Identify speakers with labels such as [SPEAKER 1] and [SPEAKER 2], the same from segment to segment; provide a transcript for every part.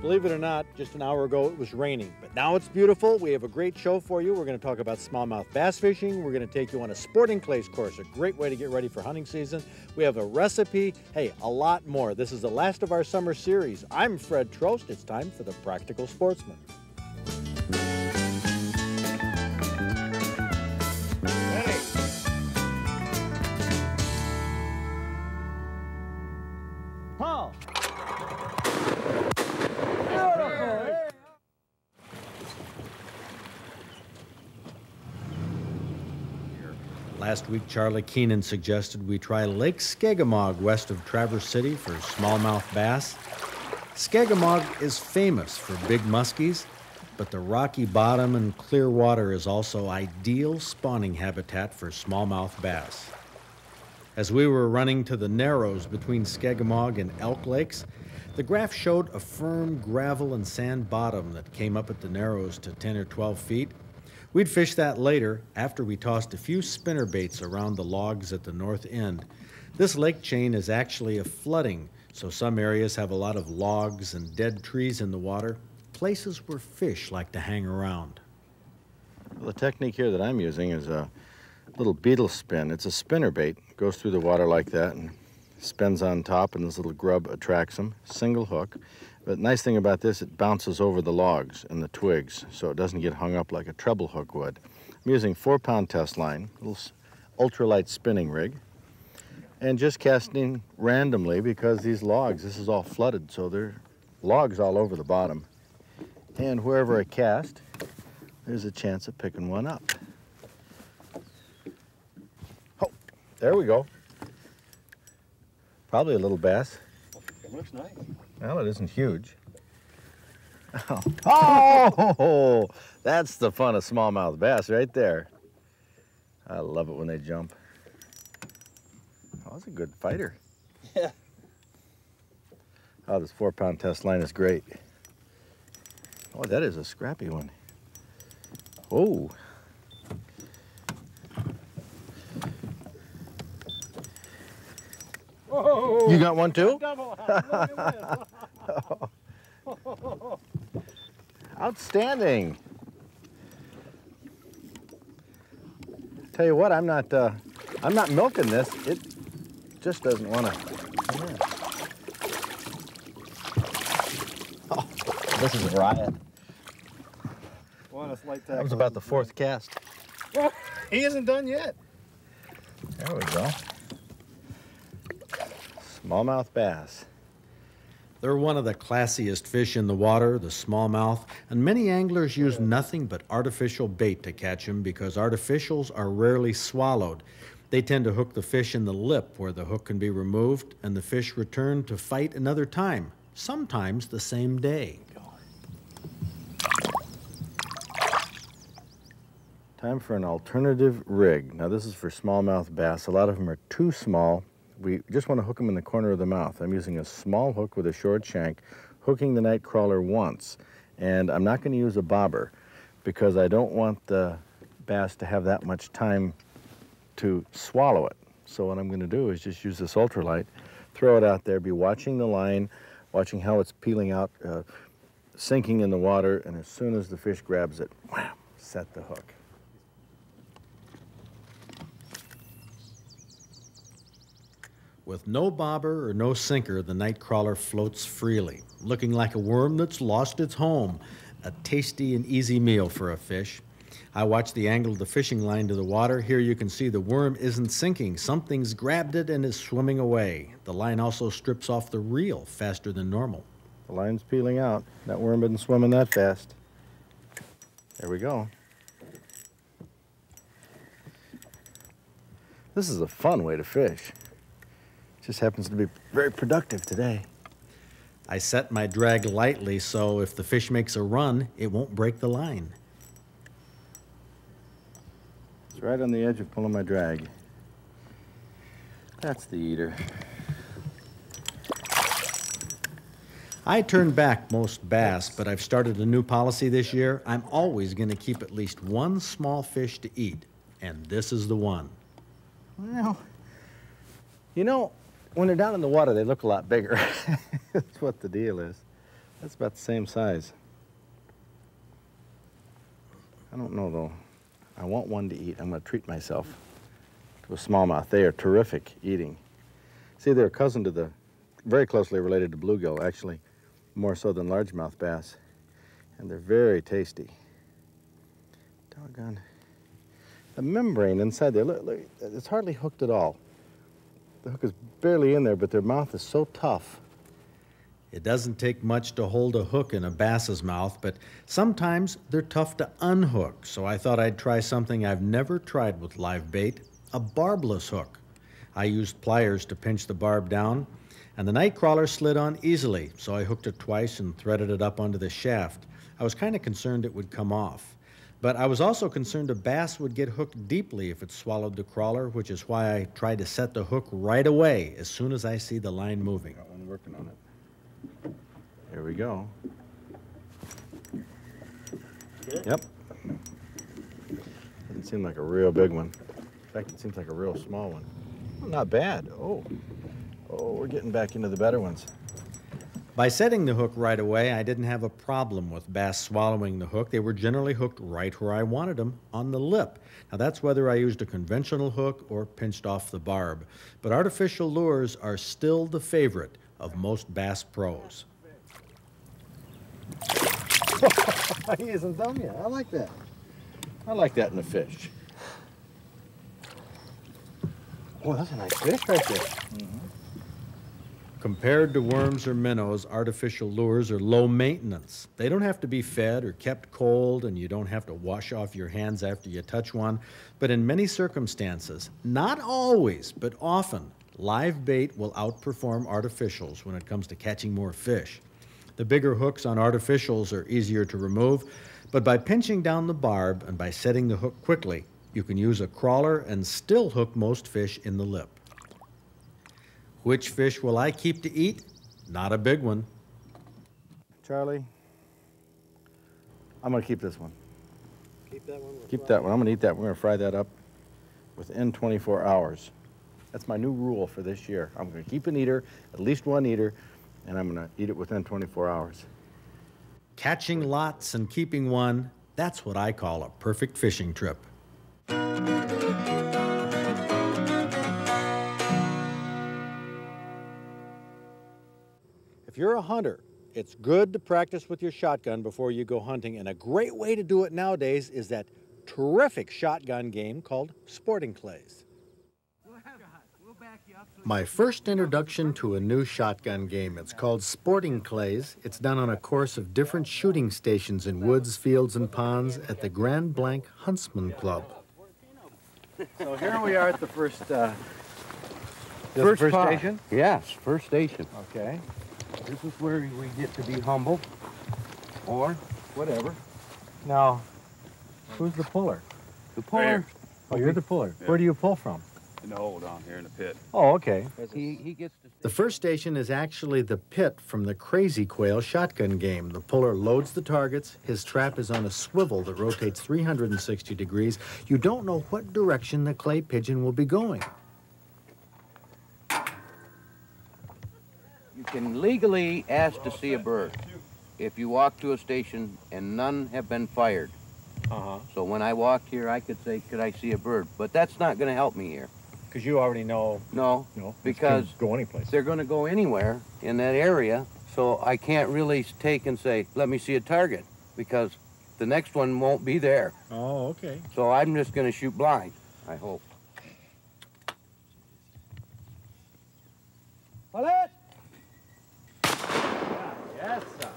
[SPEAKER 1] Believe it or not, just an hour ago it was raining, but now it's beautiful. We have a great show for you. We're going to talk about smallmouth bass fishing. We're going to take you on a sporting clays course, a great way to get ready for hunting season. We have a recipe, hey, a lot more. This is the last of our summer series. I'm Fred Trost. It's time for the Practical Sportsman. Last week, Charlie Keenan suggested we try Lake Skegemog west of Traverse City for smallmouth bass. Skegemog is famous for big muskies, but the rocky bottom and clear water is also ideal spawning habitat for smallmouth bass. As we were running to the narrows between Skegemog and Elk Lakes, the graph showed a firm gravel and sand bottom that came up at the narrows to 10 or 12 feet. We'd fish that later after we tossed a few spinner baits around the logs at the north end. This lake chain is actually a flooding, so some areas have a lot of logs and dead trees in the water, places where fish like to hang around.
[SPEAKER 2] Well, the technique here that I'm using is a little beetle spin. It's a spinner bait. It goes through the water like that and spins on top, and this little grub attracts them. Single hook. But the nice thing about this, it bounces over the logs and the twigs, so it doesn't get hung up like a treble hook would. I'm using 4-pound test line, a little ultralight spinning rig, and just casting randomly because these logs, this is all flooded, so there are logs all over the bottom. And wherever I cast, there's a chance of picking one up. Oh, there we go. Probably a little bass.
[SPEAKER 3] It looks nice.
[SPEAKER 2] Well, it isn't huge. Oh, that's the fun of smallmouth bass right there. I love it when they jump. Oh, that's a good fighter.
[SPEAKER 3] Yeah.
[SPEAKER 2] Oh, this 4-pound test line is great. Oh, that is a scrappy one. Oh.
[SPEAKER 3] Whoa.
[SPEAKER 2] You got one too?
[SPEAKER 3] Double hop.
[SPEAKER 2] Outstanding. Tell you what, I'm not milking this. It just doesn't want to come in.
[SPEAKER 3] Oh, this is a riot.
[SPEAKER 2] That was about the 4th cast.
[SPEAKER 3] Well, he isn't done yet.
[SPEAKER 2] There we go. Smallmouth bass.
[SPEAKER 1] They're one of the classiest fish in the water, the smallmouth, and many anglers use nothing but artificial bait to catch them because artificials are rarely swallowed. They tend to hook the fish in the lip where the hook can be removed and the fish return to fight another time, sometimes the same day.
[SPEAKER 2] Time for an alternative rig. Now this is for smallmouth bass. A lot of them are too small. We just want to hook them in the corner of the mouth. I'm using a small hook with a short shank, hooking the night crawler once. And I'm not going to use a bobber because I don't want the bass to have that much time to swallow it. So what I'm going to do is just use this ultralight, throw it out there, be watching the line, watching how it's peeling out, sinking in the water, and as soon as the fish grabs it, wham, set the hook.
[SPEAKER 1] With no bobber or no sinker, the night crawler floats freely, looking like a worm that's lost its home. A tasty and easy meal for a fish. I watched the angle of the fishing line to the water. Here you can see the worm isn't sinking. Something's grabbed it and is swimming away. The line also strips off the reel faster than normal.
[SPEAKER 2] The line's peeling out. That worm isn't swimming that fast. There we go. This is a fun way to fish. Just happens to be very productive today.
[SPEAKER 1] I set my drag lightly so if the fish makes a run, it won't break the line.
[SPEAKER 2] It's right on the edge of pulling my drag. That's the eater.
[SPEAKER 1] I turn back most bass, but I've started a new policy this year. I'm always going to keep at least one small fish to eat, and this is the one.
[SPEAKER 2] Well, you know, when they're down in the water, they look a lot bigger. That's what the deal is. That's about the same size. I don't know though. I want one to eat. I'm going to treat myself to a smallmouth. They are terrific eating. See, they're a cousin to the, very closely related to bluegill, actually, more so than largemouth bass. And they're very tasty. Doggone. The membrane inside there, look, it's hardly hooked at all. The hook is barely in there, but their mouth is so tough.
[SPEAKER 1] It doesn't take much to hold a hook in a bass's mouth, but sometimes they're tough to unhook, so I thought I'd try something I've never tried with live bait, a barbless hook. I used pliers to pinch the barb down, and the night crawler slid on easily, so I hooked it twice and threaded it up onto the shaft. I was kind of concerned it would come off, but I was also concerned a bass would get hooked deeply if it swallowed the crawler, which is why I tried to set the hook right away as soon as I see the line moving.
[SPEAKER 2] Got one working on it. Here we go. Yep. Doesn't seem like a real big one. In fact, it seems like a real small one. Oh, not bad. Oh, we're getting back into the better ones.
[SPEAKER 1] By setting the hook right away, I didn't have a problem with bass swallowing the hook. They were generally hooked right where I wanted them, on the lip. Now that's whether I used a conventional hook or pinched off the barb. But artificial lures are still the favorite of most bass pros.
[SPEAKER 3] He isn't done yet. I like that.
[SPEAKER 2] I like that in a fish. Oh, that's a nice fish right there.
[SPEAKER 1] Compared to worms or minnows, artificial lures are low maintenance. They don't have to be fed or kept cold, and you don't have to wash off your hands after you touch one. But in many circumstances, not always, but often, live bait will outperform artificials when it comes to catching more fish. The bigger hooks on artificials are easier to remove, but by pinching down the barb and by setting the hook quickly, you can use a crawler and still hook most fish in the lip. Which fish will I keep to eat? Not a big one.
[SPEAKER 2] Charlie, I'm going to keep this one.
[SPEAKER 3] Keep that one.
[SPEAKER 2] Keep that one. I'm going to eat that. We're going to fry that up within 24 hours. That's my new rule for this year. I'm going to keep an eater, at least one eater, and I'm going to eat it within 24 hours.
[SPEAKER 1] Catching lots and keeping one, that's what I call a perfect fishing trip. If you're a hunter, it's good to practice with your shotgun before you go hunting, and a great way to do it nowadays is that terrific shotgun game called Sporting Clays. My first introduction to a new shotgun game. It's called Sporting Clays. It's done on a course of different shooting stations in woods, fields, and ponds at the Grand Blanc Huntsman Club.
[SPEAKER 2] So here we are at the first
[SPEAKER 4] station? Yes, first station.
[SPEAKER 2] Okay.
[SPEAKER 4] This is where we get to be humble, or
[SPEAKER 2] Whatever.
[SPEAKER 1] Now, who's the puller?
[SPEAKER 4] the puller.
[SPEAKER 3] Right.
[SPEAKER 1] Oh, you're the puller.
[SPEAKER 3] Yeah.
[SPEAKER 1] Where do you pull from?
[SPEAKER 3] In the hole down here in the pit.
[SPEAKER 1] Oh, okay.
[SPEAKER 4] He gets to
[SPEAKER 1] The first station is actually the pit from the Crazy Quail shotgun game. The puller loads the targets. His trap is on a swivel that rotates 360 degrees. You don't know what direction the clay pigeon will be going.
[SPEAKER 4] You can legally ask to see a bird if you walk to a station and none have been fired. So when I walked here, I could say, could I see a bird? But that's not going to help me here.
[SPEAKER 3] Because you already know.
[SPEAKER 4] No, because
[SPEAKER 3] Go any place.
[SPEAKER 4] they're going to go anywhere in that area, so I can't really take and say, let me see a target, because the next one won't be there.
[SPEAKER 1] Oh, okay.
[SPEAKER 4] So I'm just going to shoot blind, I hope.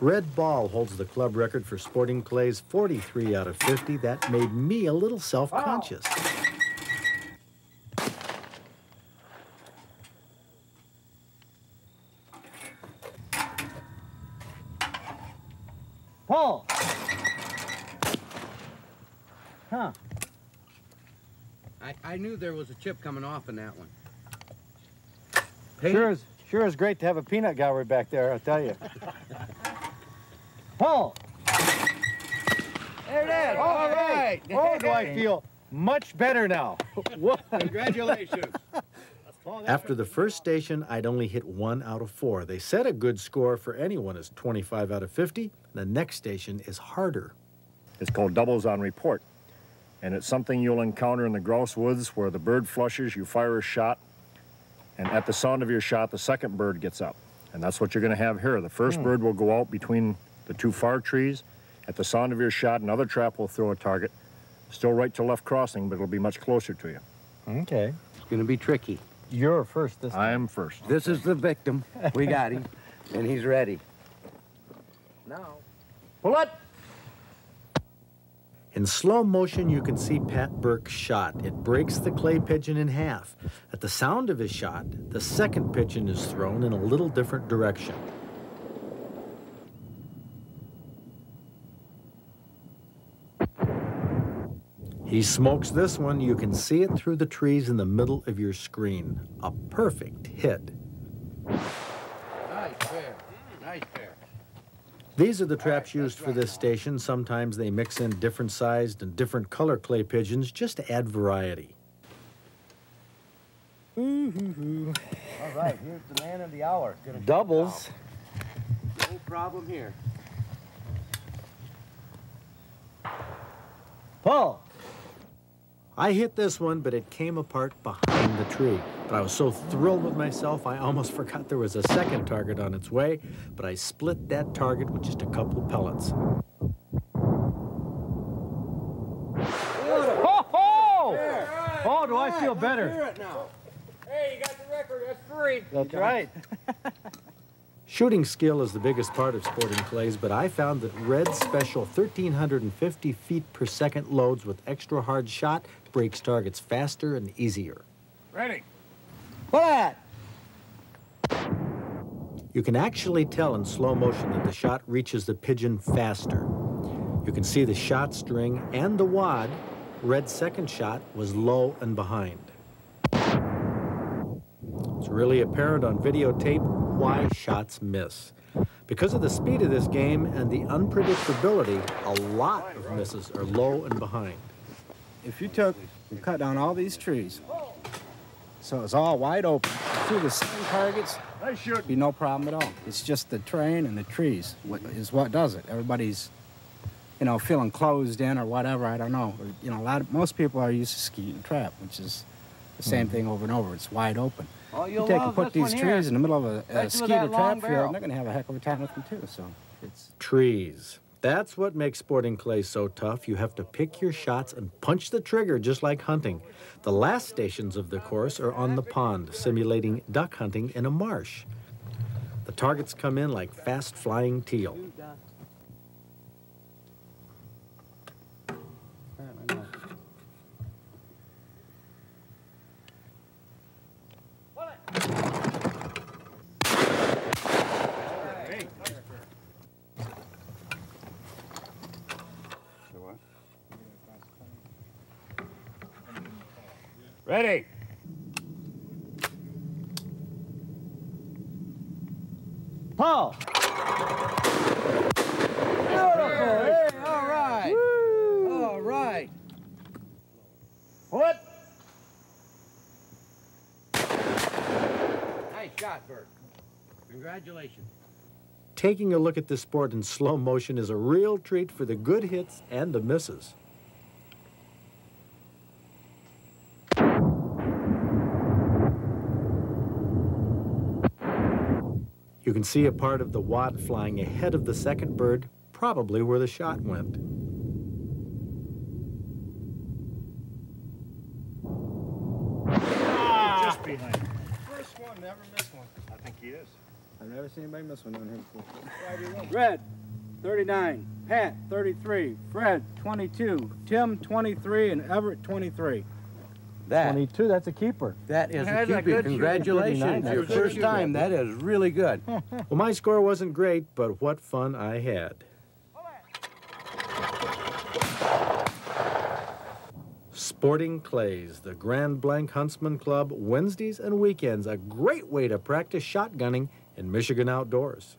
[SPEAKER 1] Red Ball holds the club record for Sporting Clays, 43 out of 50. That made me a little self-conscious.
[SPEAKER 3] Paul! Huh.
[SPEAKER 4] I knew there was a chip coming off in that one.
[SPEAKER 3] Sure is great to have a peanut gallery back there, I'll tell you. Paul!
[SPEAKER 4] There it is.
[SPEAKER 3] All right. Oh, do I feel much better now. What?
[SPEAKER 4] Congratulations.
[SPEAKER 1] After the first station, I'd only hit 1 out of 4. They said a good score for anyone is 25 out of 50. The next station is harder.
[SPEAKER 5] It's called doubles on report. And it's something you'll encounter in the grouse woods where the bird flushes, you fire a shot, and at the sound of your shot, the second bird gets up. And that's what you're going to have here. The first bird will go out between the 2 far trees. At the sound of your shot, another trap will throw a target. Still right to left crossing, but it'll be much closer to you.
[SPEAKER 3] Okay.
[SPEAKER 4] It's going to be tricky.
[SPEAKER 3] You're first this time.
[SPEAKER 5] I'm first.
[SPEAKER 4] This is the victim. We got him, and he's ready. Now, pull it!
[SPEAKER 1] In slow motion, you can see Pat Burke's shot. It breaks the clay pigeon in half. At the sound of his shot, the second pigeon is thrown in a little different direction. He smokes this one. You can see it through the trees in the middle of your screen. A perfect hit.
[SPEAKER 4] Nice pair. Nice pair.
[SPEAKER 1] These are the traps used for this station. Sometimes they mix in different sized and different color clay pigeons just to add variety.
[SPEAKER 4] All right, here's the man of the hour.
[SPEAKER 3] Doubles.
[SPEAKER 4] No problem here.
[SPEAKER 3] Pull.
[SPEAKER 1] I hit this one, but it came apart behind the tree. But I was so thrilled with myself, I almost forgot there was a second target on its way, but I split that target with just a couple pellets.
[SPEAKER 3] Oh, do I feel better?
[SPEAKER 4] Hear it now.
[SPEAKER 6] Hey, you got the record. That's 3.
[SPEAKER 3] That's right.
[SPEAKER 1] Shooting skill is the biggest part of sporting clays, but I found that Red's special 1,350 feet per second loads with extra hard shot breaks targets faster and easier.
[SPEAKER 3] Ready.
[SPEAKER 4] Pull it!
[SPEAKER 1] You can actually tell in slow motion that the shot reaches the pigeon faster. You can see the shot string and the wad. Red's second shot was low and behind. It's really apparent on videotape why shots miss. Because of the speed of this game and the unpredictability, a lot of misses are low and behind.
[SPEAKER 7] If you took and cut down all these trees, so it's all wide open, through the same targets, should be no problem at all. It's just the terrain and the trees is what does it. Everybody's, you know, feeling closed in or whatever, I don't know. Or, you know, most people are used to skeet and trap, which is the same thing over and over. It's wide open.
[SPEAKER 4] Oh,
[SPEAKER 7] You take and put these trees in the middle of a skeet or trap field, and they're going to have a heck of a time with them too. So it's
[SPEAKER 1] Trees. That's what makes sporting clay so tough. You have to pick your shots and punch the trigger just like hunting. The last stations of the course are on the pond, simulating duck hunting in a marsh. The targets come in like fast-flying teal.
[SPEAKER 3] Ready. Pull.
[SPEAKER 4] Hey, all right. Woo. All right.
[SPEAKER 3] What?
[SPEAKER 4] Nice shot, Bert. Congratulations.
[SPEAKER 1] Taking a look at this sport in slow motion is a real treat for the good hits and the misses. You can see a part of the wad flying ahead of the second bird, probably where the shot went.
[SPEAKER 5] Just behind.
[SPEAKER 7] first one, never miss one.
[SPEAKER 5] I think he is.
[SPEAKER 7] I've never seen anybody miss one down here before. Red, 39. Pat, 33. Fred, 22. Tim, 23. And Everett, 23.
[SPEAKER 4] That
[SPEAKER 3] 22, that's a keeper.
[SPEAKER 4] That is
[SPEAKER 3] That's
[SPEAKER 4] a
[SPEAKER 3] a
[SPEAKER 4] keeper.
[SPEAKER 3] good
[SPEAKER 4] Congratulations.
[SPEAKER 3] shooting.
[SPEAKER 4] Your
[SPEAKER 3] That's a good
[SPEAKER 4] first time. That is really good.
[SPEAKER 1] Well, my score wasn't great, but what fun I had. Sporting Clays, the Grand Blanc Huntsman Club, Wednesdays and weekends, a great way to practice shotgunning in Michigan outdoors.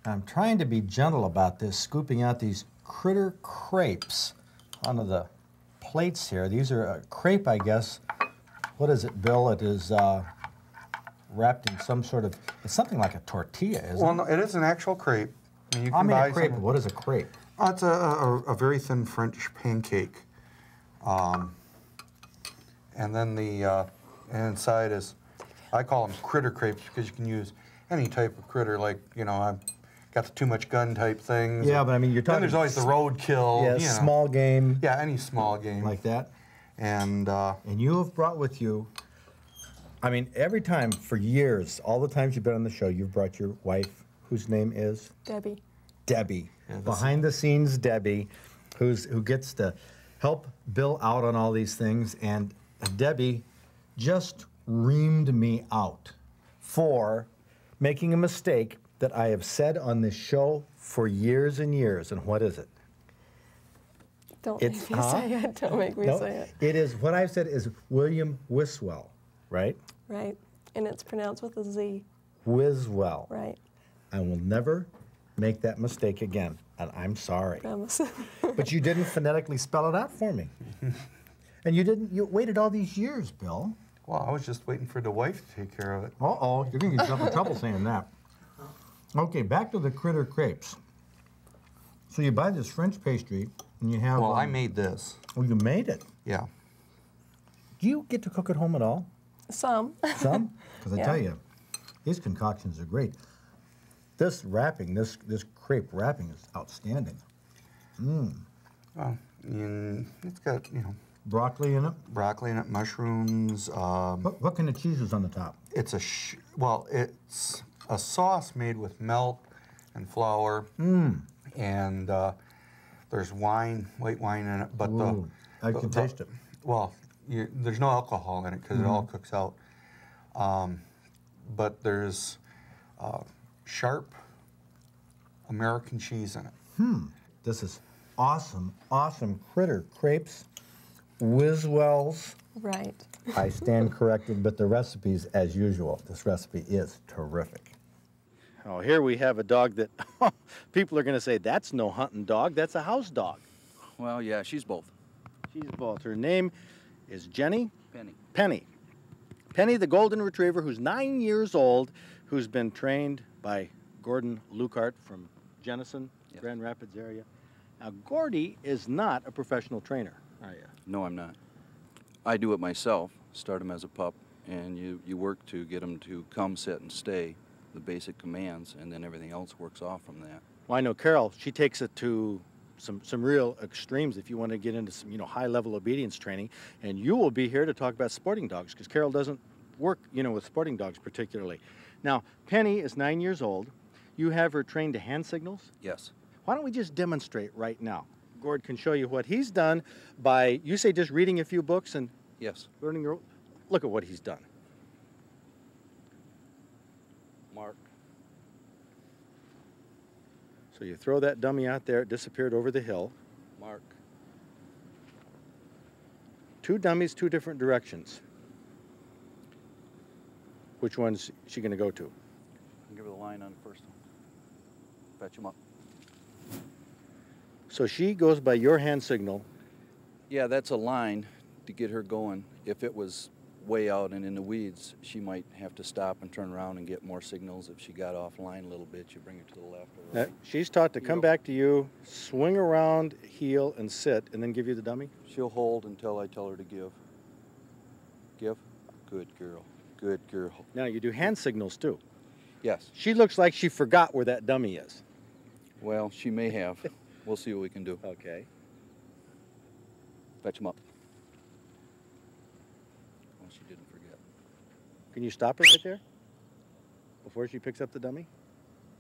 [SPEAKER 1] I'm trying to be gentle about this, scooping out these critter crepes onto the plates here. These are a crepe, I guess. What is it, Bill? It is wrapped in some sort of, it's something like a tortilla, isn't it?
[SPEAKER 8] Well, no, it is an actual crepe. I mean, you
[SPEAKER 1] I
[SPEAKER 8] can
[SPEAKER 1] mean
[SPEAKER 8] buy
[SPEAKER 1] a crepe,
[SPEAKER 8] some,
[SPEAKER 1] what is a crepe?
[SPEAKER 8] it's a very thin French pancake. And then the inside is, I call them critter crepes because you can use any type of critter, like, you know, I've got the too much gun type things.
[SPEAKER 1] Yeah, but I mean, you're talking...
[SPEAKER 8] Then there's always the roadkill.
[SPEAKER 1] Yeah,
[SPEAKER 8] you know.
[SPEAKER 1] small game.
[SPEAKER 8] Yeah, any small game.
[SPEAKER 1] Like that.
[SPEAKER 8] And
[SPEAKER 1] you have brought with you, I mean, every time for years, all the times you've been on the show, you've brought your wife, whose name is?
[SPEAKER 9] Debbie.
[SPEAKER 1] Debbie.
[SPEAKER 8] Yeah,
[SPEAKER 1] behind the scenes Debbie, who gets to help Bill out on all these things. And Debbie just reamed me out for making a mistake that I have said on this show for years and years. And what is it?
[SPEAKER 9] Don't make me say it. Don't make me say it.
[SPEAKER 1] It is, what I've said is William Wiswell, right?
[SPEAKER 9] Right. And it's pronounced with a Z.
[SPEAKER 1] Wiswell.
[SPEAKER 9] Right.
[SPEAKER 1] I will never make that mistake again, and I'm sorry.
[SPEAKER 9] Promise.
[SPEAKER 1] But you didn't phonetically spell it out for me. And you waited all these years, Bill.
[SPEAKER 8] well, I was just waiting for the wife to take care of it.
[SPEAKER 1] Uh-oh, you're gonna get yourself in trouble saying that. Okay, back to the critter crepes. So you buy this French pastry, and you have...
[SPEAKER 8] Well, I made this.
[SPEAKER 1] Oh, you made it?
[SPEAKER 8] Yeah.
[SPEAKER 1] Do you get to cook at home at all?
[SPEAKER 9] Some.
[SPEAKER 1] Some? Because I
[SPEAKER 9] Yeah.
[SPEAKER 1] tell you, these concoctions are great. This wrapping, this crepe wrapping is outstanding. Mmm.
[SPEAKER 8] Well, and it's got, you know,
[SPEAKER 1] Broccoli in it?
[SPEAKER 8] broccoli in it, mushrooms.
[SPEAKER 1] What kind of cheese is on the top?
[SPEAKER 8] It's it's a sauce made with milk and flour. And there's wine, white wine in it. But
[SPEAKER 1] I can taste it.
[SPEAKER 8] Well, there's no alcohol in it because it all cooks out. But there's sharp American cheese in it.
[SPEAKER 1] This is awesome, awesome critter crepes, Wiswells.
[SPEAKER 9] Right.
[SPEAKER 1] I stand corrected, but the recipe's as usual. This recipe is terrific.
[SPEAKER 2] Oh, here we have a dog that people are going to say, that's no hunting dog, that's a house dog.
[SPEAKER 10] Well, yeah, she's both.
[SPEAKER 2] She's both. Her name is Jenny?
[SPEAKER 10] Penny.
[SPEAKER 2] Penny. Penny, the golden retriever, who's 9 years old, who's been trained by Gordon Lukart from Jenison, Grand Rapids area. Now, Gordy is not a professional trainer, are you?
[SPEAKER 10] No, I'm not. I do it myself, start him as a pup, and you work to get him to come, sit, and stay, the basic commands, and then everything else works off from that.
[SPEAKER 2] Well, I know Carol, she takes it to some real extremes if you want to get into some, high-level obedience training, and you will be here to talk about sporting dogs, because Carol doesn't work, with sporting dogs particularly. Now, Penny is 9 years old. You have her trained to hand signals?
[SPEAKER 10] Yes.
[SPEAKER 2] Why don't we just demonstrate right now? Gord can show you what he's done by, you say, just reading a few books and
[SPEAKER 10] Yes.
[SPEAKER 2] learning your... Look at what he's done.
[SPEAKER 10] Mark.
[SPEAKER 2] So you throw that dummy out there, it disappeared over the hill.
[SPEAKER 10] Mark.
[SPEAKER 2] Two dummies, two different directions. Which one's she going to go to?
[SPEAKER 10] I'll give her the line on the first one. Fetch him up.
[SPEAKER 2] So she goes by your hand signal.
[SPEAKER 10] Yeah, that's a line to get her going. If it was way out and in the weeds, she might have to stop and turn around and get more signals. If she got offline a little bit, you bring her to the left or right.
[SPEAKER 2] She's taught to come back to you, swing around, heel, and sit, and then give you the dummy?
[SPEAKER 10] She'll hold until I tell her to give. Give? Good girl. Good girl.
[SPEAKER 2] Now, you do hand signals, too.
[SPEAKER 10] Yes.
[SPEAKER 2] She looks like she forgot where that dummy is.
[SPEAKER 10] Well, she may have. We'll see what we can do.
[SPEAKER 2] Okay.
[SPEAKER 10] Fetch him up. Well, she didn't forget.
[SPEAKER 2] Can you stop her right there? Before she picks up the dummy?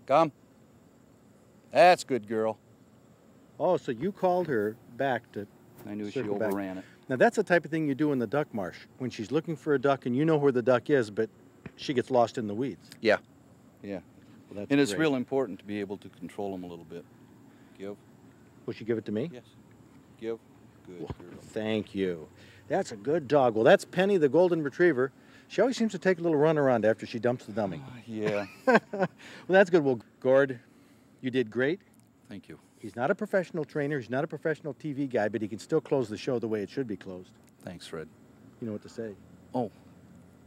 [SPEAKER 10] Come. That's good girl.
[SPEAKER 2] Oh, so you called her back to
[SPEAKER 10] I knew she
[SPEAKER 2] circle back.
[SPEAKER 10] overran it.
[SPEAKER 2] Now, that's the type of thing you do in the duck marsh. When she's looking for a duck and you know where the duck is, but she gets lost in the weeds.
[SPEAKER 10] Yeah. Yeah.
[SPEAKER 2] Well, that's
[SPEAKER 10] And it's
[SPEAKER 2] great.
[SPEAKER 10] real important to be able to control them a little bit. Give.
[SPEAKER 2] Will she give it to me?
[SPEAKER 10] Yes. Give. Good girl.
[SPEAKER 2] Thank you. That's a good dog. Well, that's Penny, the golden retriever. She always seems to take a little run around after she dumps the dummy.
[SPEAKER 10] Yeah.
[SPEAKER 2] Well, that's good. Well, Gord,
[SPEAKER 1] You did great.
[SPEAKER 10] Thank you.
[SPEAKER 1] He's not a professional trainer. He's not a professional TV guy, but he can still close the show the way it should be closed.
[SPEAKER 10] Thanks, Fred.
[SPEAKER 1] You know what to say.
[SPEAKER 10] Oh,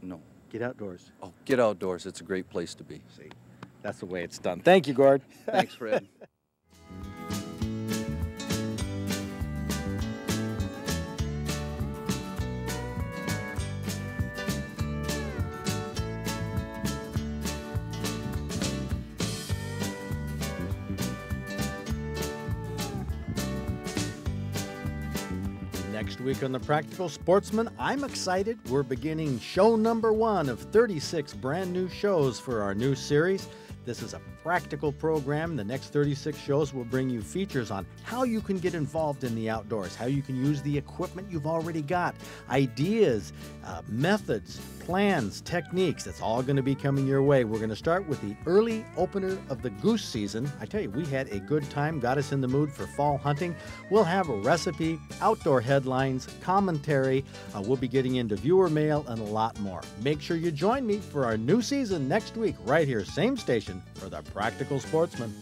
[SPEAKER 10] no.
[SPEAKER 1] Get outdoors.
[SPEAKER 10] Oh, get outdoors. It's a great place to be.
[SPEAKER 1] See, that's the way it's done. Thank you, Gord.
[SPEAKER 10] Thanks, Fred.
[SPEAKER 1] Next week on The Practical Sportsman, I'm excited. We're beginning show number 1 of 36 brand new shows for our new series. This is a practical program. The next 36 shows will bring you features on how you can get involved in the outdoors, how you can use the equipment you've already got, ideas, methods, plans, techniques. That's all going to be coming your way. We're going to start with the early opener of the goose season. I tell you, we had a good time, got us in the mood for fall hunting. We'll have a recipe, outdoor headlines, commentary. We'll be getting into viewer mail and a lot more. Make sure you join me for our new season next week, right here, same station, for The Practical Sportsman.